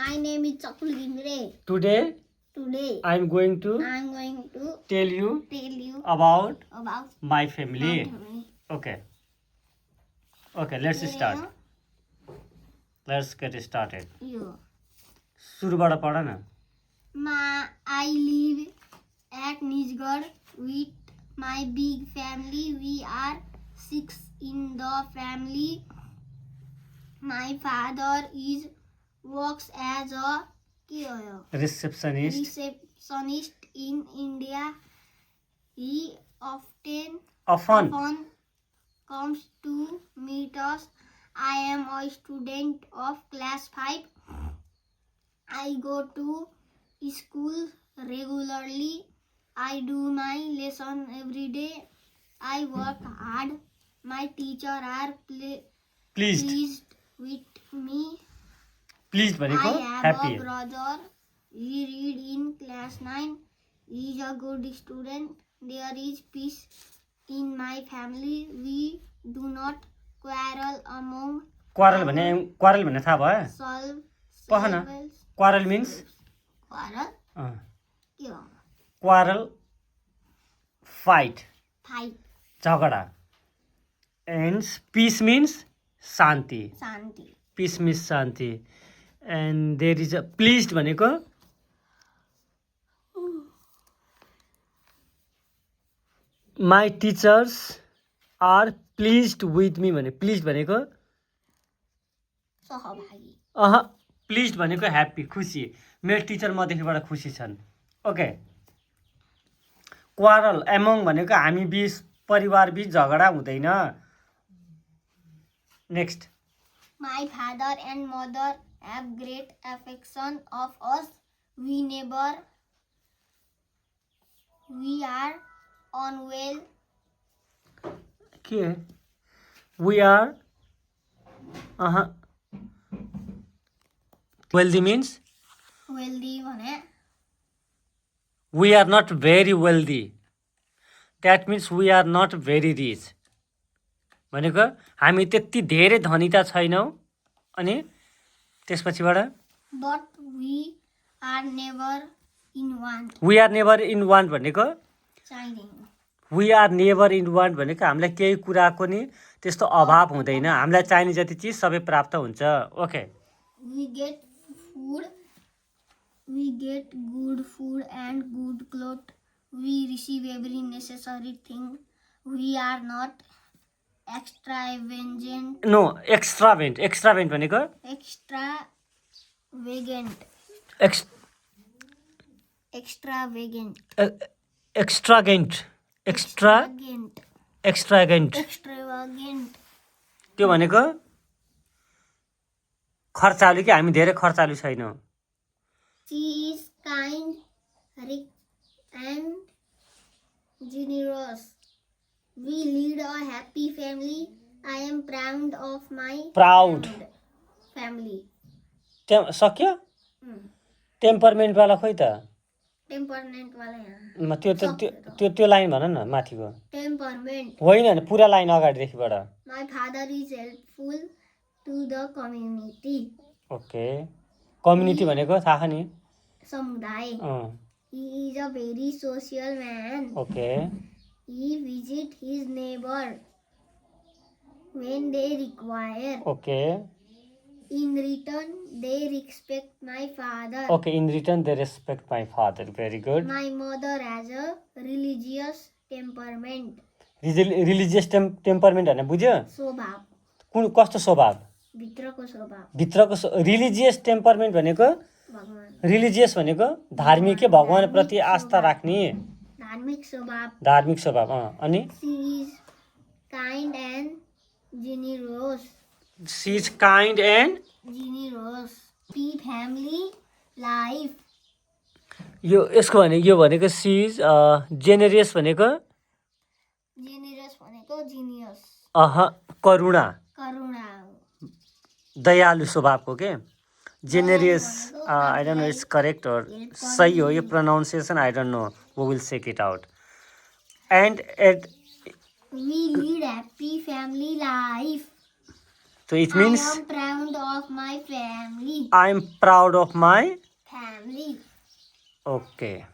My name is Chakul Gimre. Today I am going to tell you about my family. Okay, let's start. Let's get started. सुरुबाट पढ न. I live at Nijgarh with my big family. We are 6 in the family. My father works as a receptionist in India. He often comes to meet us. I am a student of class 5. I go to school regularly. I do my lesson every day. I work hard. My teachers are pleased with me. Pleased भनेको I happy. have a brother. He read in class 9. He is a good student. There is peace in my family. We do not quarrel among. Quarrel भन्ने थाहा भयो? Solve. पढ न. Quarrel means quarrel, fight, झगडा. And peace means Shanti. Peace means Shanti. And there is a pleased भनेको my teachers are pleased with me भने. Pleased भनेको सहभागी. प्लिज भनेको ह्याप्पी, खुसी. मेरो टिचर मदेखिबाट खुसी छन्. ओके. क्वारल एमोङ भनेको हामी बीच, परिवार बीच झगडा हुँदैन. Next. My father and mother have great affection of us. We are unwell. के? We are wealthy means? Wealthy भने. We are not very wealthy. That means we are not very rich. भनेको हामी त्यति धेरै धनीता छैनौँ. अनि त्यसपछिबाट But we are never in want. We are never in want भनेको चाहिँदैन. We are never in want भनेको हामीलाई केही कुराको नि त्यस्तो अभाव हुँदैन. हामीलाई चाहिने जति चिज सबै प्राप्त हुन्छ. Okay. We get good food and good clothes. We receive every necessary thing. We are not extravagant. No, extravagant. Extravagant भनेको extravagant. Extravagant. त्यो भनेको खर्चालु कि हामी धेरै खर्चालु छैनौँ. She is kind, rich and generous. We lead a happy family. I am proud of my family. सक्यो? Temperament वाला खोइ त. टेम्परमेन्ट वाला यहाँ. त्यो लाइन भन न माथिको. टेम्परमेन्ट होइन पुरा लाइन अगाडिदेखिबाट. My father is helpful to the community. Okay. Community भनेको थाहा नि? समुदाय. He is a very social man. Okay. He visits his neighbor when they require. Okay. In return, they respect my father. Okay, in return they respect my father. Very good. My mother has a religious temperament. Religious temperament हैन बुझ्यो? स्वभाव. कुन कस्तो स्वभाव? भित्रको स्वभाव. भित्रको religious temperament भनेको भगवान. रिलिजियस भनेको धार्मिक के भगवान प्रति आस्था राख्ने. धार्मिक स्वभाव. अनि She is kind and generous. She is kind and Happy family life. यो भनेको she is generous भनेको genius. करुणा दयालु स्वभावको के. Generous, I don't know it's correct or सही हो यो pronunciation, I don't know, we will check it out. And we lead happy family life. So it means I am proud of my family. I am proud of my. Family. Okay.